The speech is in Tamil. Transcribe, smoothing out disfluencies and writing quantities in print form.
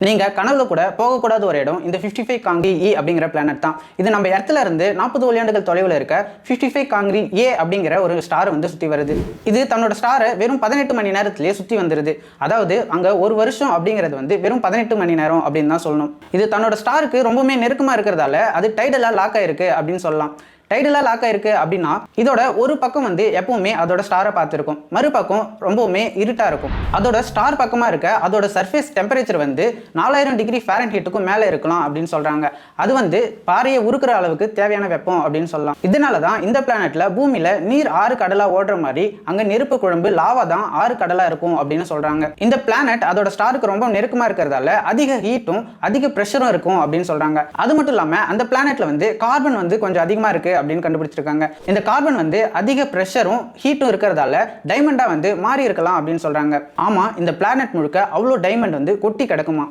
நீங்க கனவுல கூட போகக்கூடாத ஒரு இடம் இந்த 55 காங்கிரி E அப்படிங்கிற பிளானட் தான். இது நம்ம எர்த்ல இருந்து 40 ஒளியாண்டுகள் தொலைவில் இருக்க 55 காங்கிரி A அப்படிங்கிற ஒரு ஸ்டார் வந்து சுத்தி வருது. இது தன்னோட ஸ்டாரை வெறும் 18 மணி நேரத்திலேயே சுத்தி வந்துருது. அதாவது அங்க ஒரு வருஷம் அப்படிங்கிறது வந்து வெறும் 18 மணி நேரம் அப்படின்னு தான் சொல்லணும். இது தன்னோட ஸ்டாருக்கு ரொம்பவே நெருக்கமா இருக்கிறதால அது டைடலா லாக் ஆயிருக்கு அப்படின்னு சொல்லலாம். டைடலா லாக் ஆயிருக்கு அப்படின்னா இதோட ஒரு பக்கம் வந்து எப்பவுமே அதோட ஸ்டாரை பார்த்துருக்கும், மறுபக்கம் ரொம்பவுமே இருட்டா இருக்கும். அதோட ஸ்டார் பக்கமா இருக்க அதோட சர்ஃபேஸ் டெம்பரேச்சர் வந்து 4000 டிகிரி ஃபாரன்ஹீட்டுக்கும் மேலே இருக்கலாம் அப்படின்னு சொல்றாங்க. அது வந்து பாறையை உருக்குற அளவுக்கு தேவையான வெப்பம் அப்படின்னு சொல்லலாம். இதனால தான் இந்த பிளானட்ல பூமியில நீர் ஆறு கடலா ஓடுற மாதிரி அங்க நெருப்பு குழம்பு லாவா தான் ஆறு கடலா இருக்கும் அப்படின்னு சொல்றாங்க. இந்த பிளானட் அதோட ஸ்டாருக்கு ரொம்ப நெருக்கமா இருக்கிறதால அதிக ஹீட்டும் அதிக ப்ரெஷரும் இருக்கும் அப்படின்னு சொல்றாங்க. அது மட்டும் இல்லாம அந்த பிளானட்ல வந்து கார்பன் வந்து கொஞ்சம் அதிகமா இருக்கு அப்படின்னு கண்டுபிடிச்சிருக்காங்க. இந்த கார்பன் வந்து அதிக பிரஷரும் ஹீட்டும் இருக்கிறதால டைமண்டா வந்து மாறி இருக்கலாம் அப்படின்னு சொல்றாங்க. ஆமா, இந்த பிளானட் முழுக்க அவ்வளோ டைமண்ட் வந்து கொட்டி கிடக்குமா.